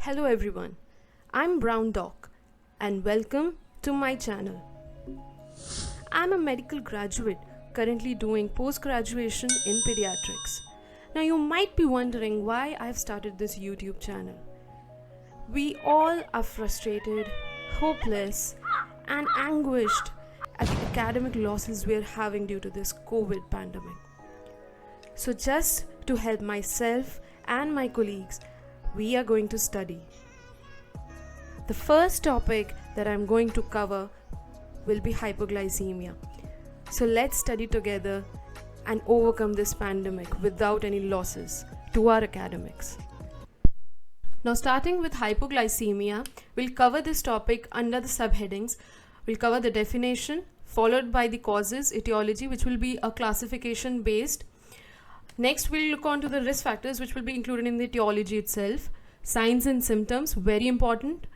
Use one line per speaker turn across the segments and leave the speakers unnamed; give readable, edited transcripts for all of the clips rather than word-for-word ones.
Hello everyone, I'm Brown Doc and welcome to my channel. I'm a medical graduate currently doing post-graduation in pediatrics. Now you might be wondering why I've started this YouTube channel. We all are frustrated, hopeless and anguished at the academic losses we're having due to this COVID pandemic. So just to help myself and my colleagues, we are going to study. The first topic that I'm going to cover will be hypoglycemia. So let's study together and overcome this pandemic without any losses to our academics. Now starting with hypoglycemia, we'll cover this topic under the subheadings. We'll cover the definition, followed by the causes, etiology, which will be a classification based. Next, we'll look on to the risk factors, which will be included in the etiology itself. Signs and symptoms, very important.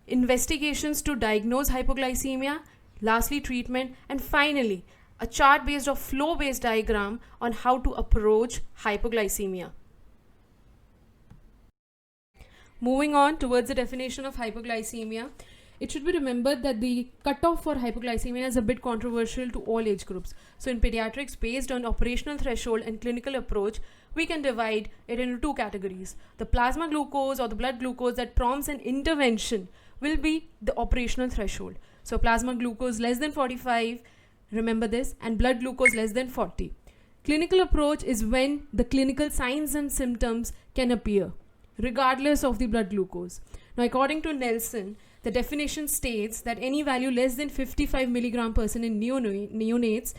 Investigations to diagnose hypoglycemia. Lastly, treatment. And finally, a chart-based or flow-based diagram on how to approach hypoglycemia. Moving on towards the definition of hypoglycemia. It should be remembered that the cutoff for hypoglycemia is a bit controversial to all age groups. So in pediatrics, based on operational threshold and clinical approach, we can divide it into two categories. The plasma glucose or the blood glucose that prompts an intervention will be the operational threshold. So plasma glucose less than 45, remember this, and blood glucose less than 40. Clinical approach is when the clinical signs and symptoms can appear, regardless of the blood glucose. Now according to Nelson, the definition states that any value less than 55 milligram per cent in neonates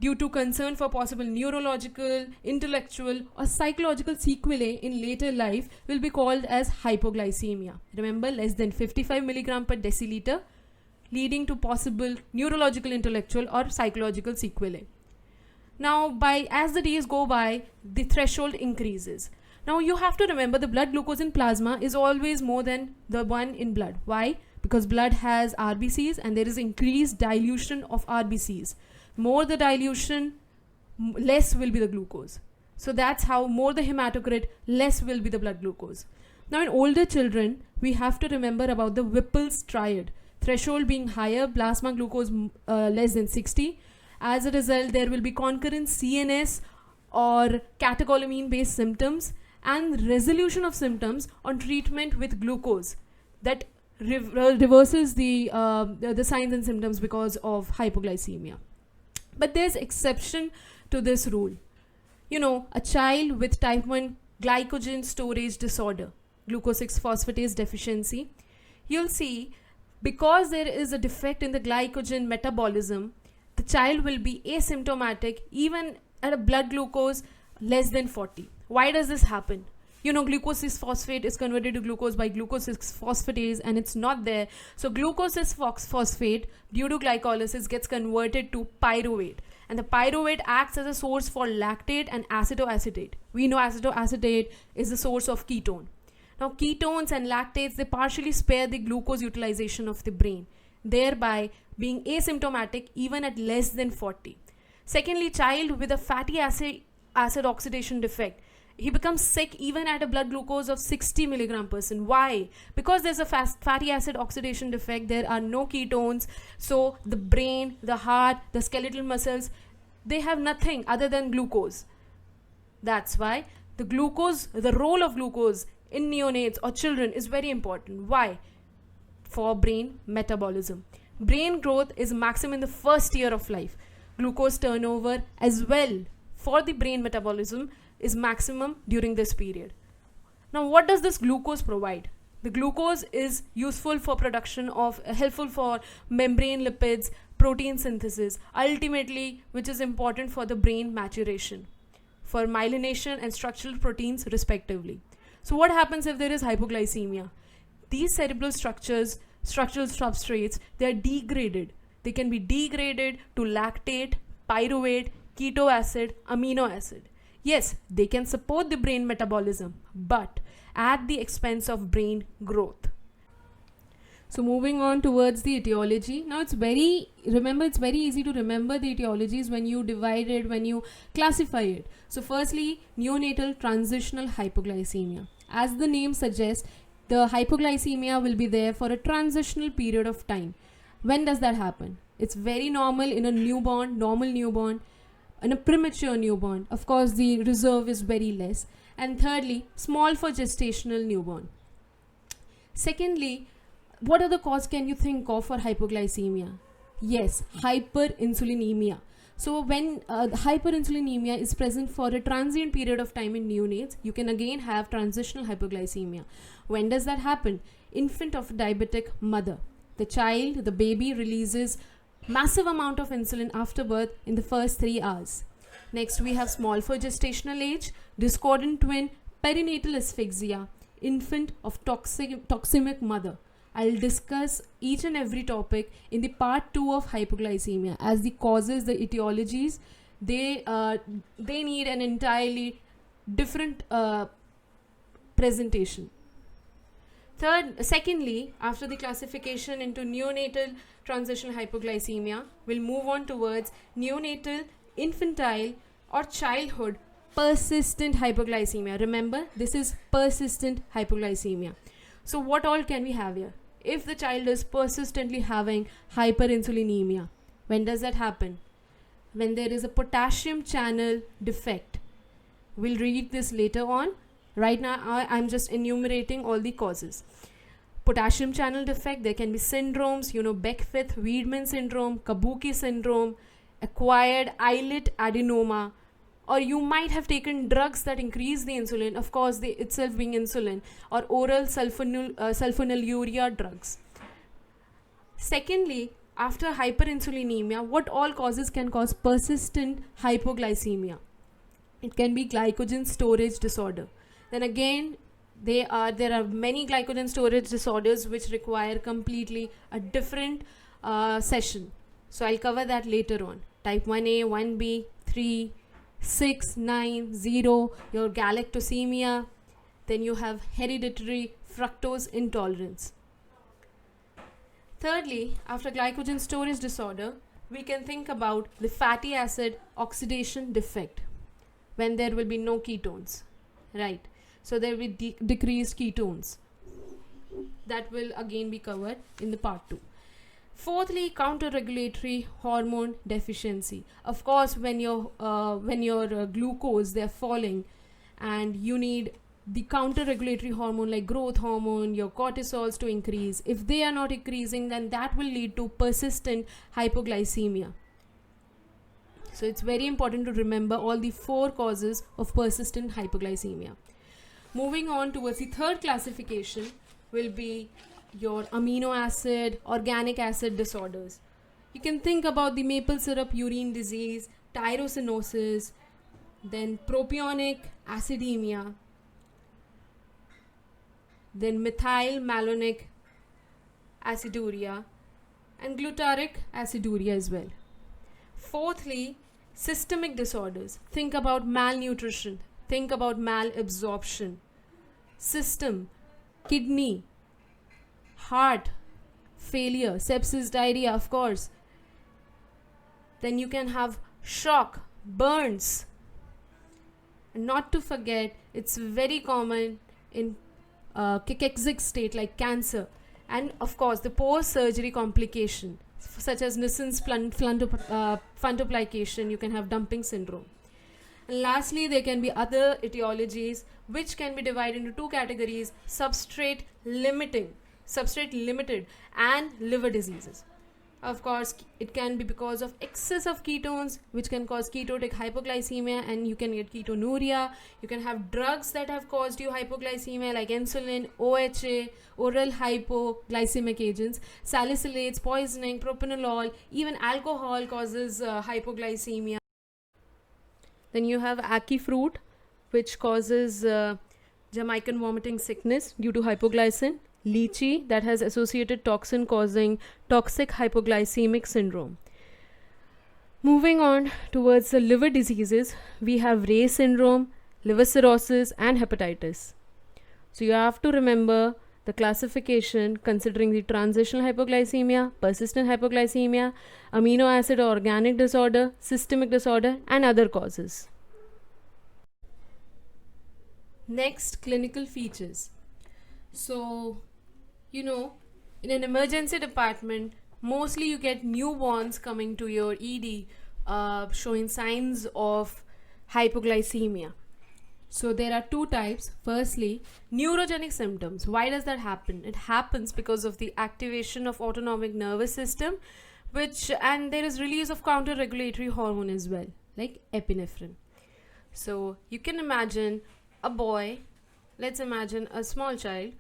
due to concern for possible neurological, intellectual or psychological sequelae in later life will be called as hypoglycemia. Remember, less than 55 milligram per deciliter leading to possible neurological, intellectual or psychological sequelae. Now as the days go by, the threshold increases. Now you have to remember the blood glucose in plasma is always more than the one in blood. Why? Because blood has RBCs and there is increased dilution of RBCs. More the dilution, less will be the glucose. So that's how more the hematocrit, less will be the blood glucose. Now in older children, we have to remember about the Whipple's triad. Threshold being higher, plasma glucose less than 60. As a result, there will be concurrent CNS or catecholamine based symptoms and resolution of symptoms on treatment with glucose that reverses the signs and symptoms because of hypoglycemia. But there's exception to this rule. You know, a child with type 1 glycogen storage disorder, glucose 6-phosphatase deficiency, you'll see because there is a defect in the glycogen metabolism, the child will be asymptomatic even at a blood glucose less than 40. Why does this happen? You know, glucose 6-phosphate is converted to glucose by glucose 6-phosphatase and it's not there. So glucose 6-phosphate due to glycolysis gets converted to pyruvate. And the pyruvate acts as a source for lactate and acetoacetate. We know acetoacetate is the source of ketone. Now ketones and lactates, they partially spare the glucose utilization of the brain, thereby being asymptomatic even at less than 40. Secondly, child with a fatty acid oxidation defect, he becomes sick even at a blood glucose of 60 milligram per cent. Why? Because there's a fatty acid oxidation defect, there are no ketones, so the brain, the heart, the skeletal muscles, they have nothing other than glucose. That's why the role of glucose in neonates or children is very important. Why? For brain metabolism. Brain growth is maximum in the first year of life. Glucose turnover as well for the brain metabolism is maximum during this period. Now what does this glucose provide? The glucose is useful for production of, helpful for membrane lipids, protein synthesis, ultimately which is important for the brain maturation, for myelination and structural proteins respectively. So what happens if there is hypoglycemia? These cerebral structures, structural substrates, they are degraded. They can be degraded to lactate, pyruvate, keto acid, amino acid. Yes, they can support the brain metabolism, but at the expense of brain growth. So moving on towards the etiology. Now it's very easy to remember the etiologies when you divide it, when you classify it. So firstly, neonatal transitional hypoglycemia. As the name suggests, the hypoglycemia will be there for a transitional period of time. When does that happen? It's very normal in a newborn, normal newborn, in a premature newborn. Of course, the reserve is very less. And thirdly, small for gestational newborn. Secondly, what other cause can you think of for hypoglycemia? Yes, hyperinsulinemia. So when hyperinsulinemia is present for a transient period of time in neonates, you can again have transitional hypoglycemia. When does that happen? Infant of a diabetic mother. The child, the baby releases massive amount of insulin after birth in the first 3 hours. Next, we have small for gestational age, discordant twin, perinatal asphyxia, infant of toxemic mother. I'll discuss each and every topic in the part 2 of hypoglycemia, as the causes, the etiologies, they need an entirely different presentation. Secondly, after the classification into neonatal transitional hypoglycemia, we'll move on towards neonatal, infantile or childhood persistent hypoglycemia. Remember, this is persistent hypoglycemia. So what all can we have here? If the child is persistently having hyperinsulinemia, when does that happen? When there is a potassium channel defect. We'll read this later on. Right now, I'm just enumerating all the causes. Potassium channel defect, there can be syndromes, Beckwith-Wiedemann syndrome, Kabuki syndrome, acquired islet adenoma, or you might have taken drugs that increase the insulin, of course, they itself being insulin, or oral sulfonylurea drugs. Secondly, after hyperinsulinemia, what all causes can cause persistent hypoglycemia? It can be glycogen storage disorder. Then again, there are many glycogen storage disorders which require completely a different session. So I'll cover that later on. Type 1A, 1B, 3, 6, 9, 0, your galactosemia. Then you have hereditary fructose intolerance. Thirdly, after glycogen storage disorder, we can think about the fatty acid oxidation defect, when there will be no ketones, right? So there will be decreased ketones. That will again be covered in the part 2. Fourthly, counter-regulatory hormone deficiency. Of course, when your glucose, they're falling, and you need the counter-regulatory hormone like growth hormone, your cortisols to increase. If they are not increasing, then that will lead to persistent hypoglycemia. So it's very important to remember all the 4 causes of persistent hypoglycemia. Moving on towards the third classification will be your amino acid, organic acid disorders. You can think about the maple syrup urine disease, tyrosinosis, then propionic acidemia, then methyl malonic aciduria, and glutaric aciduria as well. Fourthly, systemic disorders. Think about malnutrition, think about malabsorption, system, kidney, heart failure, sepsis, diarrhea, of course. Then you can have shock, burns, and not to forget, it's very common in cachexic state like cancer, and of course the post-surgery complication such as Nissen's fundoplication. You can have dumping syndrome. And lastly, there can be other etiologies which can be divided into 2 categories: substrate limited and liver diseases. Of course, it can be because of excess of ketones, which can cause ketotic hypoglycemia, and you can get ketonuria. You can have drugs that have caused you hypoglycemia like insulin, OHA, oral hypoglycemic agents, salicylates, poisoning, propranolol, even alcohol causes hypoglycemia. Then you have ackee fruit, which causes Jamaican vomiting sickness due to hypoglycin. Lychee, that has associated toxin causing toxic hypoglycemic syndrome. Moving on towards the liver diseases, we have Rey syndrome, liver cirrhosis, and hepatitis. So you have to remember the classification considering the transitional hypoglycemia, persistent hypoglycemia, amino acid or organic disorder, systemic disorder, and other causes. Next, clinical features. So, you know, in an emergency department, mostly you get newborns coming to your ED showing signs of hypoglycemia. So there are two types. Firstly, neurogenic symptoms. Why does that happen? It happens because of the activation of autonomic nervous system, which and there is release of counter regulatory hormone as well, like epinephrine. So you can imagine a boy, let's imagine a small child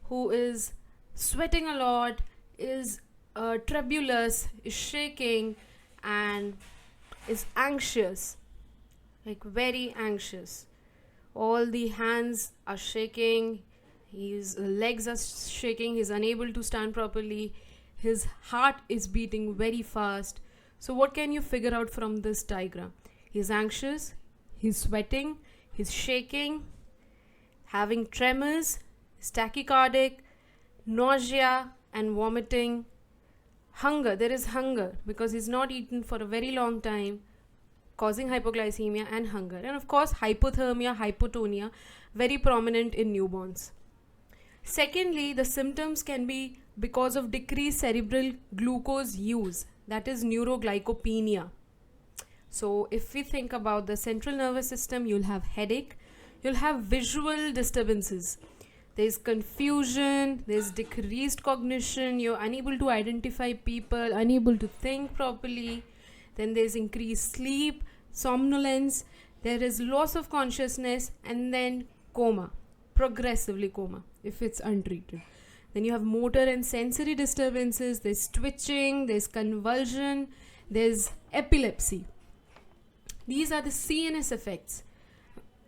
who is sweating a lot, is tremulous, is shaking, and is anxious, like very anxious. All the hands are shaking, his legs are shaking, he's unable to stand properly, his heart is beating very fast. So, what can you figure out from this diagram? He's anxious, he's sweating, he's shaking, having tremors, he's tachycardic, nausea and vomiting, hunger. There is hunger because he's not eaten for a very long time, causing hypoglycemia and hunger. And of course, hypothermia, hypotonia, very prominent in newborns. Secondly, the symptoms can be because of decreased cerebral glucose use, that is neuroglycopenia. So, if we think about the central nervous system, you'll have headache, you'll have visual disturbances. There's confusion, there's decreased cognition, you're unable to identify people, unable to think properly. Then there's increased sleep, somnolence, there is loss of consciousness, and then coma, progressively coma if it's untreated. Then you have motor and sensory disturbances, there's twitching, there's convulsion, there's epilepsy. These are the CNS effects.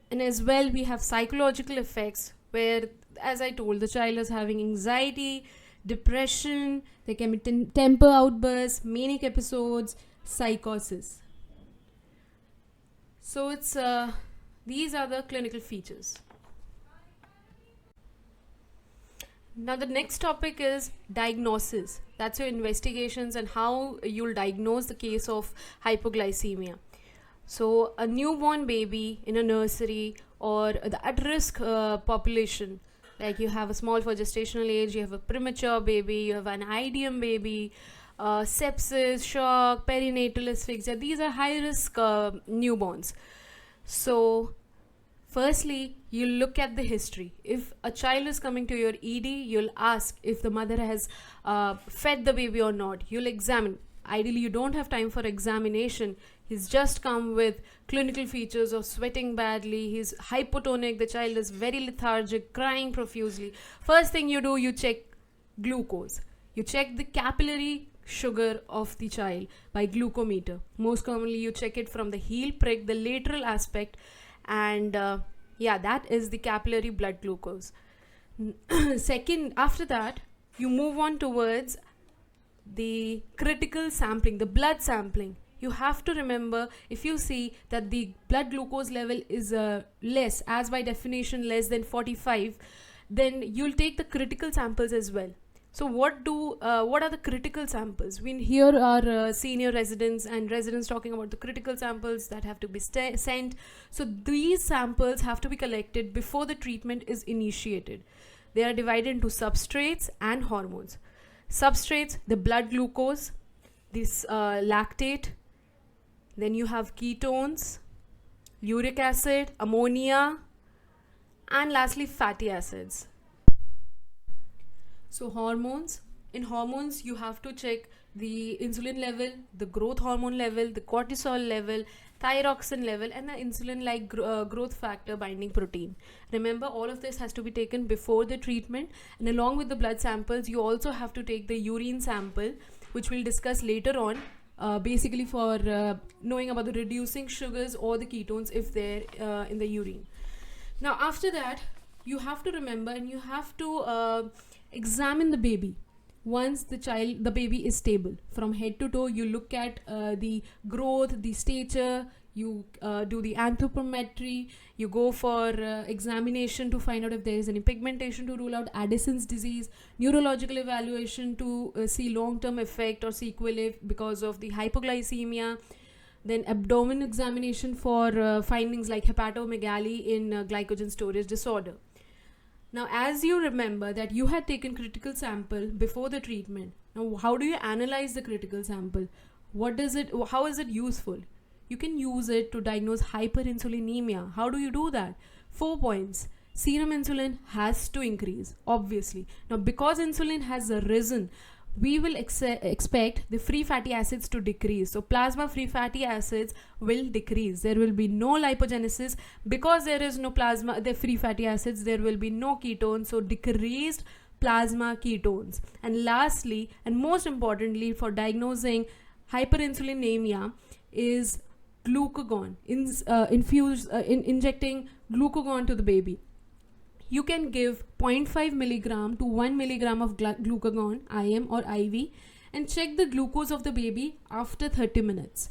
And as well, we have psychological effects where, as I told, the child is having anxiety, depression, there can be temper outbursts, manic episodes, psychosis. So it's these are the clinical features. Now the next topic is diagnosis. That's your investigations and how you'll diagnose the case of hypoglycemia. So a newborn baby in a nursery or the at-risk population, like you have a small for gestational age, you have a premature baby, you have an IDM baby, sepsis, shock, perinatal asphyxia, these are high-risk newborns. So firstly, you look at the history. If a child is coming to your ED, you'll ask if the mother has fed the baby or not. You'll examine. Ideally, you don't have time for examination. He's just come with clinical features of sweating badly. He's hypotonic. The child is very lethargic, crying profusely. First thing you do, you check glucose. You check the capillary sugar of the child by glucometer. Most commonly, you check it from the heel prick, the lateral aspect, and that is the capillary blood glucose. Second, after that, you move on towards the critical sampling, the blood sampling. You have to remember, if you see that the blood glucose level is less, as by definition less than 45, then you'll take the critical samples as well. So what are the critical samples? We hear our senior residents and residents talking about the critical samples that have to be sent. So these samples have to be collected before the treatment is initiated. They are divided into substrates and hormones. Substrates, the blood glucose, this lactate, then you have ketones, uric acid, ammonia, and lastly fatty acids. So hormones, in hormones you have to check the insulin level, the growth hormone level, the cortisol level, thyroxine level, and the insulin-like growth factor binding protein. Remember, all of this has to be taken before the treatment, and along with the blood samples, you also have to take the urine sample, which we'll discuss later on, basically for knowing about the reducing sugars or the ketones if they're in the urine. Now, after that, you have to remember and you have to examine the baby. Once the baby is stable from head to toe, you look at the growth, the stature, you do the anthropometry, you go for examination to find out if there is any pigmentation to rule out Addison's disease, neurological evaluation to see long-term effect or sequelae because of the hypoglycemia, then abdomen examination for findings like hepatomegaly in glycogen storage disorder. Now, as you remember that you had taken critical sample before the treatment, now how do you analyze the critical sample? What does it? How is it useful? You can use it to diagnose hyperinsulinemia. How do you do that? 4 points. Serum insulin has to increase, obviously. Now, because insulin has risen, we will expect the free fatty acids to decrease. So plasma free fatty acids will decrease. There will be no lipogenesis. Because there is no plasma, the free fatty acids, there will be no ketones. So decreased plasma ketones. And lastly, and most importantly, for diagnosing hyperinsulinemia is glucagon, injecting glucagon to the baby. You can give 0.5 milligram to 1 milligram of glucagon, IM or IV, and check the glucose of the baby after 30 minutes.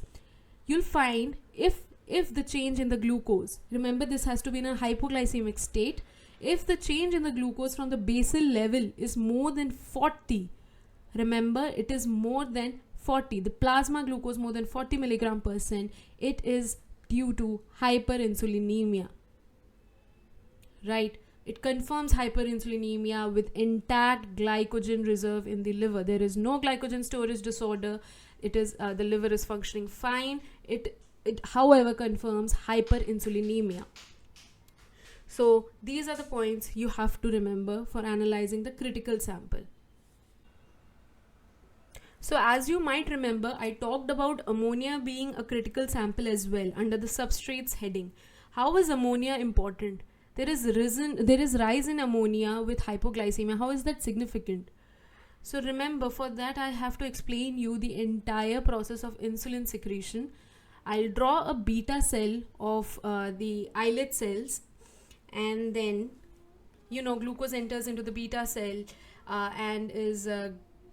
You'll find if the change in the glucose, remember this has to be in a hypoglycemic state, if the change in the glucose from the basal level is more than 40, remember it is more than 40, the plasma glucose more than 40 milligram %, it is due to hyperinsulinemia, right? It confirms hyperinsulinemia with intact glycogen reserve in the liver. There is no glycogen storage disorder. It is the liver is functioning fine. It however confirms hyperinsulinemia. So these are the points you have to remember for analyzing the critical sample. So as you might remember, I talked about ammonia being a critical sample as well under the substrates heading. How is ammonia important? There is rise in ammonia with hypoglycemia. How is that significant? So remember, for that I have to explain you the entire process of insulin secretion. I'll draw a beta cell of the islet cells, and then glucose enters into the beta cell and is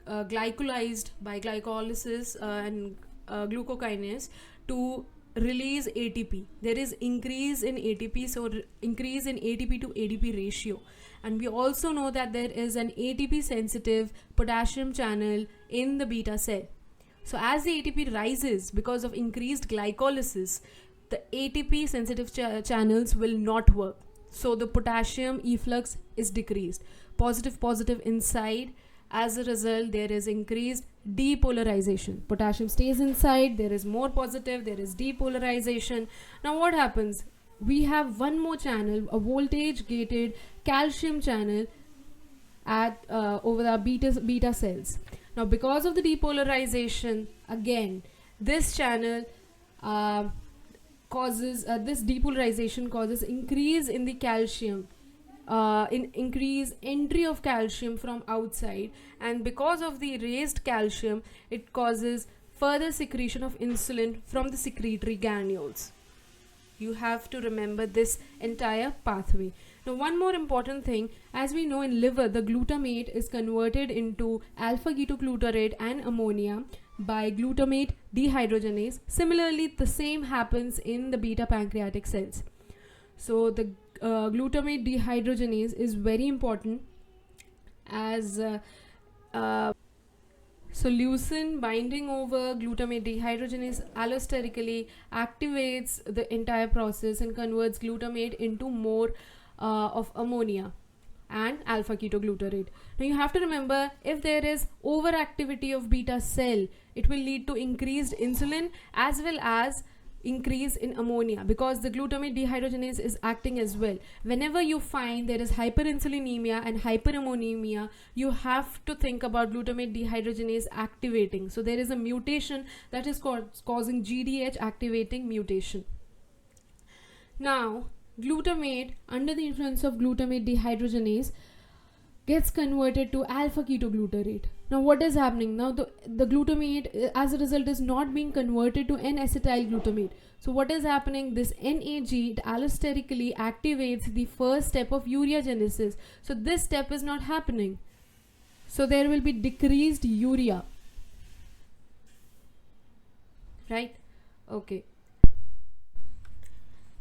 glycolized by glycolysis and glucokinase to release ATP. There is increase in ATP, so increase in ATP to ADP ratio. And we also know that there is an ATP sensitive potassium channel in the beta cell. So as the ATP rises because of increased glycolysis, the ATP sensitive channels will not work. So the potassium efflux is decreased. Positive inside. As a result, there is increased depolarization. Potassium stays inside, there is more positive, there is depolarization. Now what happens? We have one more channel, a voltage gated calcium channel at over the beta cells. Now because of the depolarization, again, this channel this depolarization causes increase in the calcium, increase entry of calcium from outside, and because of the raised calcium, it causes further secretion of insulin from the secretory granules. You have to remember this entire pathway. Now one more important thing, as we know in liver, the glutamate is converted into alpha ketoglutarate and ammonia by glutamate dehydrogenase. Similarly, the same happens in the beta pancreatic cells. So the glutamate dehydrogenase is very important, as so leucine binding over glutamate dehydrogenase allosterically activates the entire process and converts glutamate into more of ammonia and alpha ketoglutarate. Now you have to remember, if there is overactivity of beta cell, it will lead to increased insulin as well as increase in ammonia, because the glutamate dehydrogenase is acting as well. Whenever you find there is hyperinsulinemia and hyperammonemia, you have to think about glutamate dehydrogenase activating. So there is a mutation that is causing GDH activating mutation. Now glutamate, under the influence of glutamate dehydrogenase, gets converted to alpha ketoglutarate. Now what is happening? Now the glutamate as a result is not being converted to N-acetyl glutamate. So what is happening? This NAG, it allosterically activates the first step of ureagenesis. So this step is not happening. So there will be decreased urea. Right? Okay.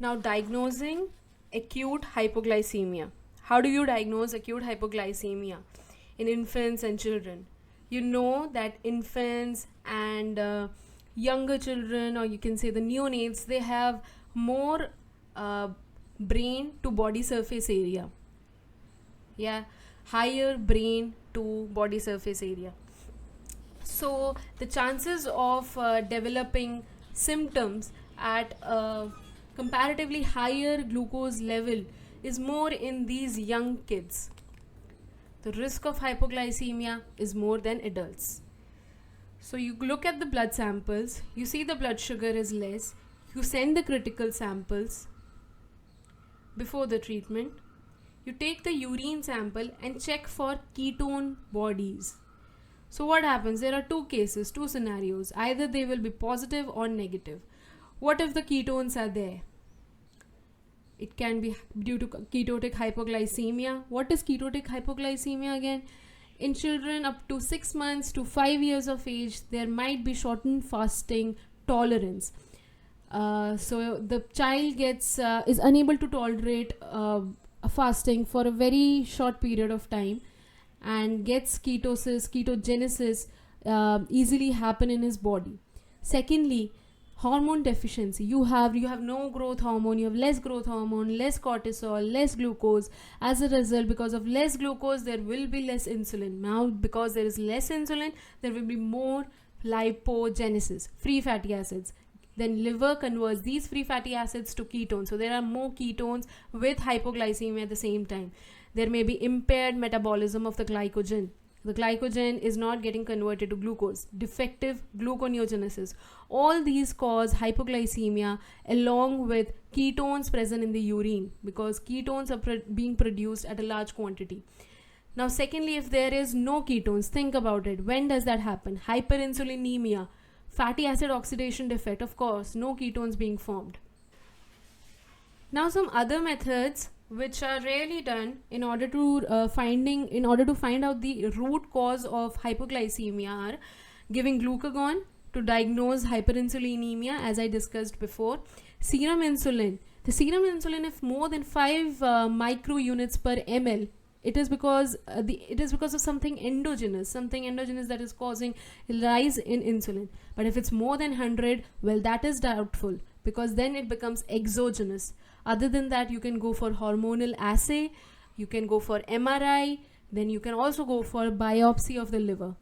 Now diagnosing acute hypoglycemia. How do you diagnose acute hypoglycemia in infants and children? You know that infants and younger children, or you can say the neonates, they have more brain to body surface area. Yeah, higher brain to body surface area. So the chances of developing symptoms at a comparatively higher glucose level is more in these young kids. The risk of hypoglycemia is more than adults. So you look at the blood samples, you see the blood sugar is less, you send the critical samples before the treatment, you take the urine sample and check for ketone bodies. So what happens? There are two cases, two scenarios. Either they will be positive or negative. What if the ketones are there? It can be due to ketotic hypoglycemia. What is ketotic hypoglycemia again? In children up to 6 months to 5 years of age, there might be shortened fasting tolerance. So the child is unable to tolerate fasting for a very short period of time and gets ketogenesis easily happen in his body. Secondly, hormone deficiency. You have no growth hormone, you have less growth hormone, less cortisol, less glucose. As a result, because of less glucose, there will be less insulin. Now, because there is less insulin, there will be more lipogenesis, free fatty acids. Then liver converts these free fatty acids to ketones. So there are more ketones with hypoglycemia at the same time. There may be impaired metabolism of the glycogen. The glycogen is not getting converted to glucose. Defective gluconeogenesis. All these cause hypoglycemia along with ketones present in the urine, because ketones are being produced at a large quantity. Now, secondly, if there is no ketones, think about it. When does that happen? Hyperinsulinemia. Fatty acid oxidation defect, of course, no ketones being formed. Now, some other methods which are rarely done in order to find out the root cause of hypoglycemia are giving glucagon to diagnose hyperinsulinemia, as I discussed before. Serum insulin. The serum insulin, if more than 5 micro units per ml, it is because of something endogenous that is causing a rise in insulin. But if it's more than 100, well, that is doubtful, because then it becomes exogenous. Other than that, you can go for hormonal assay, you can go for MRI, then you can also go for biopsy of the liver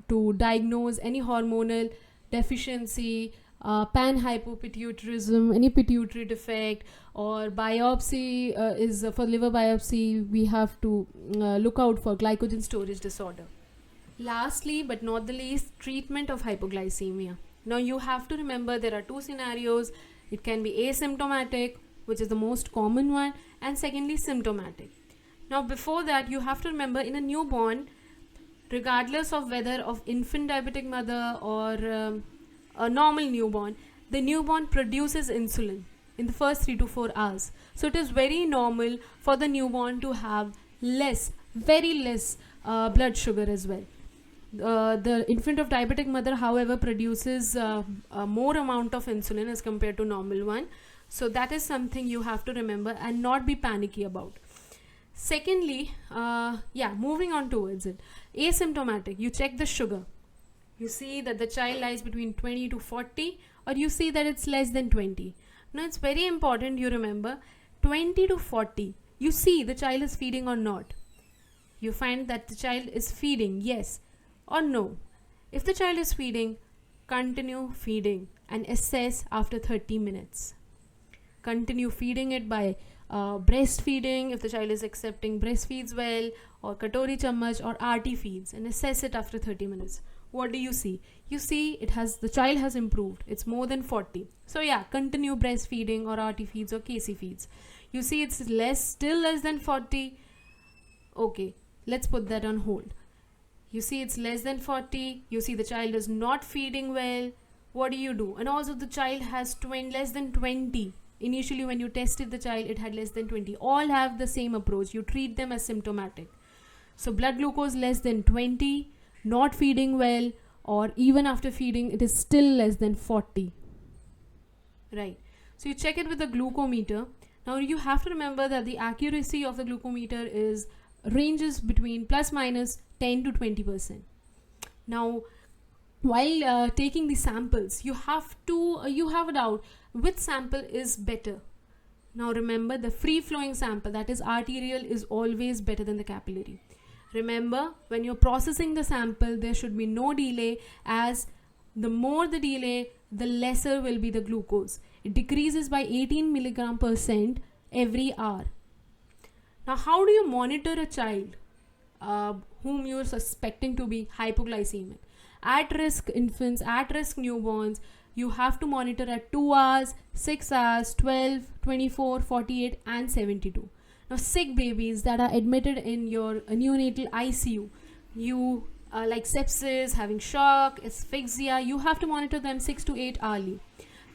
to diagnose any hormonal deficiency, panhypopituitarism, any pituitary defect, or biopsy is for liver biopsy, we have to look out for glycogen storage disorder. Lastly, but not the least, treatment of hypoglycemia. Now you have to remember there are two scenarios. It can be asymptomatic, which is the most common one, and secondly, symptomatic. Now before that, you have to remember, in a newborn, regardless of whether of infant diabetic mother or a normal newborn, the newborn produces insulin in the first 3 to 4 hours. So it is very normal for the newborn to have very less blood sugar as well. The infant of diabetic mother, however, produces a more amount of insulin as compared to normal one. So that is something you have to remember and not be panicky about. Secondly, moving on towards it. Asymptomatic, you check the sugar. You see that the child lies between 20 to 40, or you see that it's less than 20. Now it's very important you remember, 20 to 40, you see the child is feeding or not. You find that the child is feeding, yes or no. If the child is feeding, continue feeding and assess after 30 minutes. Continue feeding it by breastfeeding if the child is accepting breastfeeds well, or katori chammach or RT feeds, and assess it after 30 minutes. What do you see? You see the child has improved. It's more than 40. So continue breastfeeding or RT feeds or KC feeds. You see it's still less than 40. Okay, let's put that on hold. You see it's less than 40. You see the child is not feeding well. What do you do? And also the child has less than 20. Initially when you tested the child, it had less than 20. All have the same approach. You treat them as symptomatic. So blood glucose less than 20, not feeding well, or even after feeding it is still less than 40. Right. So you check it with the glucometer. Now you have to remember that the accuracy of the glucometer ranges between plus minus 10 to 20%. Now while taking the samples, you have a doubt which sample is better. Now remember, the free flowing sample, that is arterial, is always better than the capillary. Remember, when you're processing the sample, there should be no delay, as the more the delay, the lesser will be the glucose. It decreases by 18 milligram per cent every hour. Now, how do you monitor a child whom you're suspecting to be hypoglycemic? At risk infants, at risk newborns, you have to monitor at 2 hours, 6 hours, 12, 24, 48 and 72. Now, sick babies that are admitted in your neonatal ICU, you like sepsis, having shock, asphyxia, you have to monitor them 6 to 8 hourly.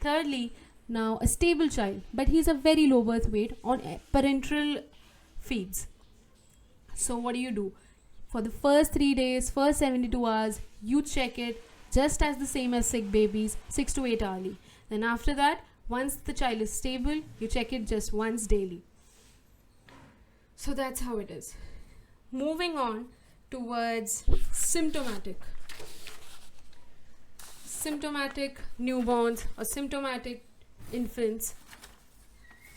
Thirdly, now a stable child, but he's a very low birth weight on parenteral feeds. So what do? For the first 3 days, first 72 hours, you check it just as the same as sick babies, 6 to 8 hourly. Then after that, once the child is stable, you check it just once daily. So that's how it is. Moving on towards symptomatic newborns or symptomatic infants.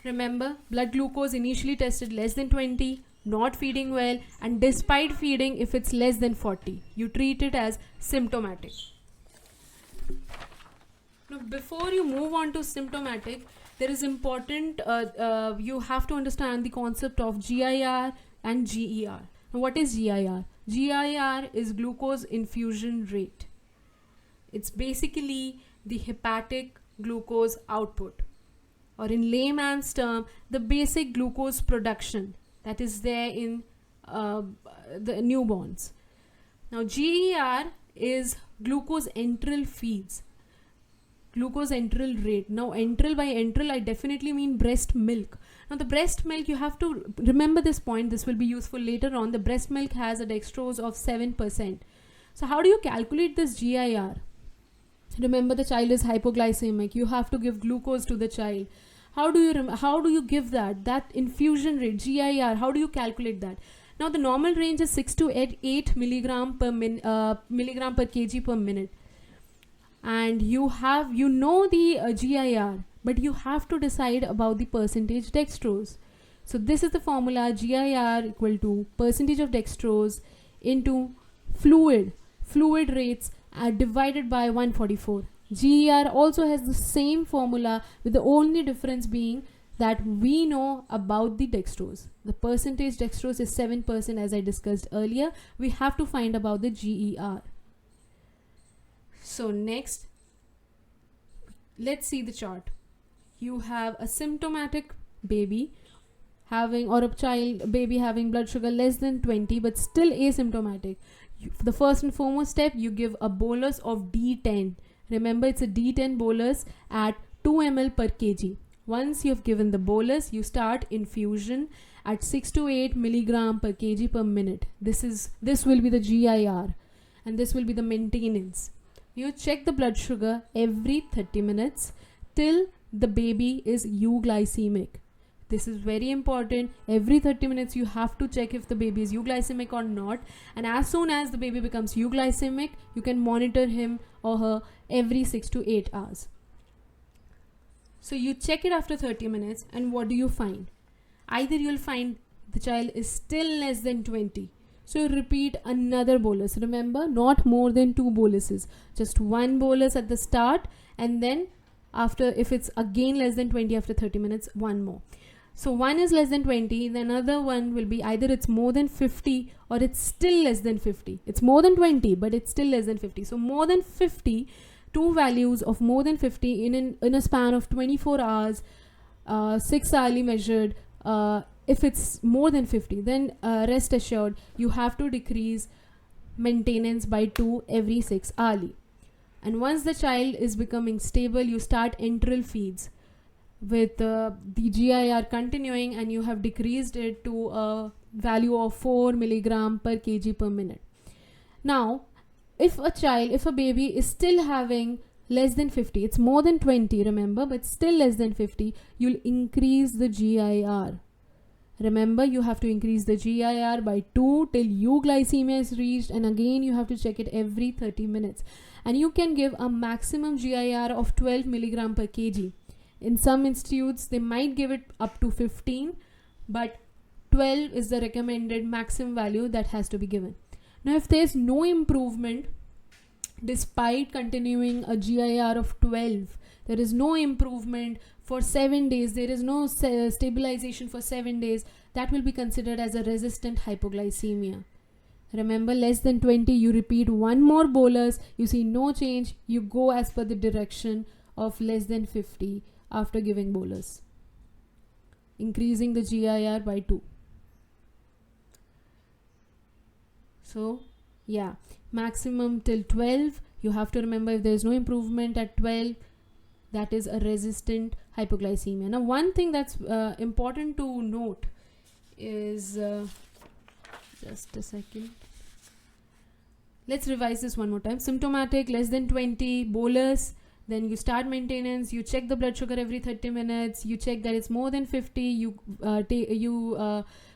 Remember, blood glucose initially tested less than 20, not feeding well, and despite feeding, if it's less than 40, you treat it as symptomatic. Now, before you move on to symptomatic, there is important, you have to understand the concept of GIR and GER. Now, what is GIR? GIR is glucose infusion rate. It's basically the hepatic glucose output, or in layman's term, the basic glucose production that is there in the newborns. Now, GER is glucose enteral feeds, glucose enteral rate. Now, enteral, by enteral, I definitely mean breast milk. Now, the breast milk, you have to remember this point, this will be useful later on. The breast milk has a dextrose of 7%. So, how do you calculate this GIR? Remember, the child is hypoglycemic. You have to give glucose to the child. How do you give that infusion rate, GIR? How do you calculate that? Now, the normal range is 6 to 8 milligram per kg per minute. And you know the GIR, but you have to decide about the percentage dextrose. So this is the formula: GIR equal to percentage of dextrose into fluid rates divided by 144. GER also has the same formula, with the only difference being that we know about the dextrose. The percentage dextrose is 7%, as I discussed earlier. We have to find about the GER. So next, let's see the chart. You have a symptomatic baby having, or a baby having blood sugar less than 20 but still asymptomatic. The first and foremost step, you give a bolus of D10. Remember, it's a D10 bolus at 2 ml per kg. Once you have given the bolus, you start infusion at 6 to 8 milligram per kg per minute. This will be the GIR, and this will be the maintenance. You check the blood sugar every 30 minutes till the baby is euglycemic. This is very important. Every 30 minutes you have to check if the baby is euglycemic or not, and as soon as the baby becomes euglycemic, you can monitor him or her every 6 to 8 hours. So you check it after 30 minutes, and what do you find? Either you'll find the child is still less than 20. So you repeat another bolus. Remember, not more than 2 boluses. Just 1 bolus at the start, and then after, if it's again less than 20 after 30 minutes, 1 more. So one is less than 20, then another one will be either it's more than 50 or it's still less than 50. It's more than 20, but it's still less than 50. So more than 50, 2 values of more than 50 in a span of 24 hours, 6 hourly measured. If it's more than 50, then rest assured, you have to decrease maintenance by 2 every 6 hourly. And once the child is becoming stable, you start enteral feeds with the GIR continuing, and you have decreased it to a value of 4 milligram per kg per minute. Now, if a baby is still having less than 50, it's more than 20, remember, but still less than 50, you'll increase the GIR. Remember, you have to increase the GIR by 2 till euglycemia is reached, and again you have to check it every 30 minutes. And you can give a maximum GIR of 12 milligram per kg. In some institutes, they might give it up to 15, but 12 is the recommended maximum value that has to be given. Now, if there's no improvement, despite continuing a GIR of 12, there is no improvement for 7 days, there is no stabilization for 7 days, that will be considered as a resistant hypoglycemia. Remember, less than 20, you repeat one more bolus, you see no change, you go as per the direction of less than 50 after giving bolus, increasing the GIR by 2. So, yeah, maximum till 12. You have to remember, if there is no improvement at 12, that is a resistant hypoglycemia. Now, one thing that's important to note is, just a second. Let's revise this one more time. Symptomatic, less than 20, bolus. Then you start maintenance. You check the blood sugar every 30 minutes. You check that it's more than 50. You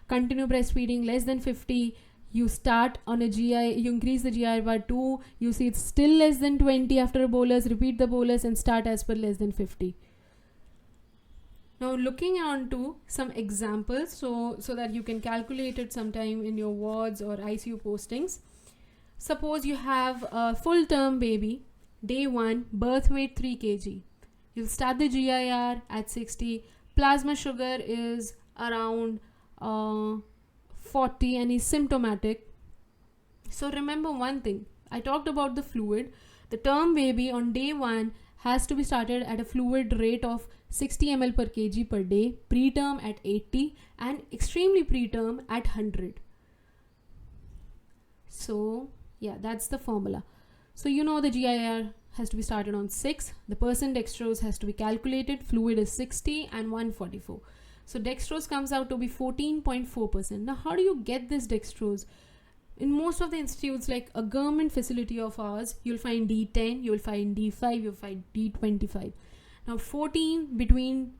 continue breastfeeding less than 50. You start on a GI, you increase the GI by 2, you see it's still less than 20 after a bolus, repeat the bolus and start as per less than 50. Now, looking on to some examples, so that you can calculate it sometime in your wards or ICU postings. Suppose you have a full-term baby, day 1, birth weight 3 kg. You'll start the GIR at 60, plasma sugar is around 40 and is symptomatic. So remember one thing, I talked about the fluid. The term baby on day 1 has to be started at a fluid rate of 60 ml per kg per day, preterm at 80 and extremely preterm at 100. So yeah, that's the formula. So you know the GIR has to be started on 6, the percent dextrose has to be calculated, fluid is 60 and 144. So dextrose comes out to be 14.4%. Now, how do you get this dextrose? In most of the institutes, like a government facility of ours, you'll find D10, you'll find D5, you'll find D25. Now, 14 between,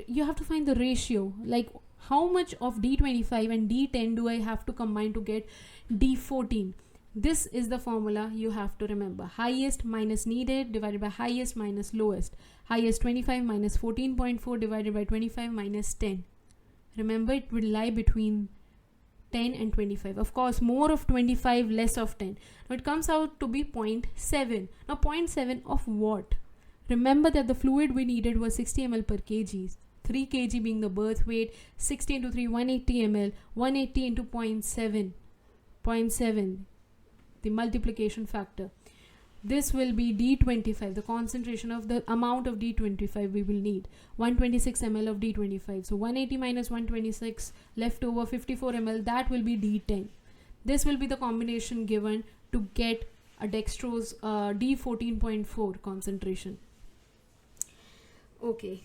you have to find the ratio, like how much of D25 and D10 do I have to combine to get D14? This is the formula you have to remember. Highest minus needed divided by highest minus lowest. Highest 25 minus 14.4 divided by 25 minus 10. Remember, it will lie between 10 and 25. Of course, more of 25, less of 10. Now, it comes out to be 0.7. Now, 0.7 of what? Remember that the fluid we needed was 60 ml per kg. 3 kg being the birth weight, 60 into 3, 180 ml. 180 into 0.7. 0.7. The multiplication factor. This will be D25, the concentration of the amount of D25 we will need. 126 ml of D25. So 180 minus 126, left over 54 ml, that will be D10. This will be the combination given to get a dextrose D14.4 concentration. Okay.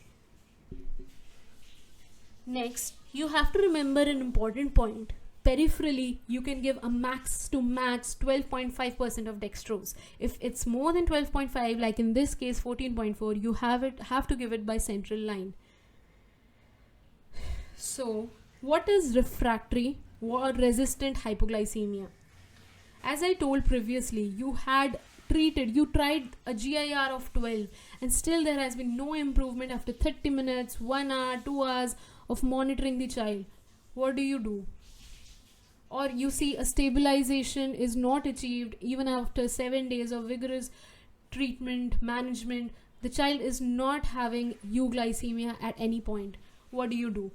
Next, you have to remember an important point. Peripherally, you can give a max to max 12.5% of dextrose. If it's more than 12.5, like in this case 14.4, you have to give it by central line. So, what is refractory or resistant hypoglycemia? As I told previously, you tried a GIR of 12 and still there has been no improvement after 30 minutes, 1 hour, 2 hours of monitoring the child. What do? Or you see a stabilization is not achieved even after 7 days of vigorous treatment, management. The child is not having euglycemia at any point. What do?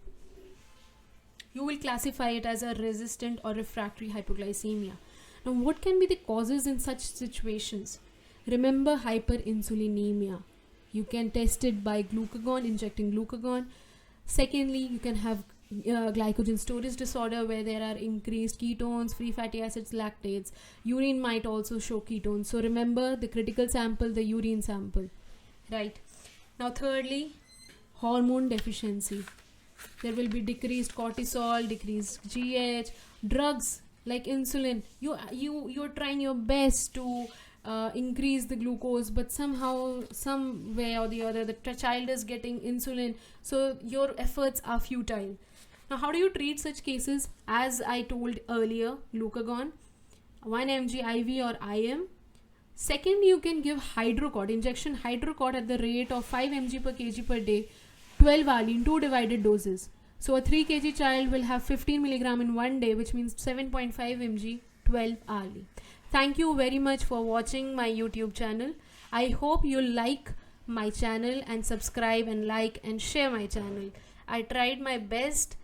You will classify it as a resistant or refractory hypoglycemia. Now, what can be the causes in such situations? Remember hyperinsulinemia. You can test it by glucagon, injecting glucagon. Secondly, you can have glycogen storage disorder where there are increased ketones, free fatty acids, lactates. Urine might also show ketones. So remember the critical sample, the urine sample. Right. Now, thirdly, hormone deficiency. There will be decreased cortisol, decreased GH, drugs like insulin. You're trying your best to increase the glucose, but somehow, some way or the other, the child is getting insulin, so your efforts are futile. Now, how do you treat such cases? As I told earlier, glucagon, 1 mg IV or IM, Second, you can give hydrocort, injection hydrocort at the rate of 5 mg per kg per day, 12 hourly in 2 divided doses. So a 3 kg child will have 15 milligram in one day, which means 7.5 mg 12 hourly. Thank you very much for watching my YouTube channel. I hope you like my channel and subscribe and like and share my channel. I tried my best,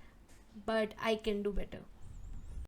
but I can do better.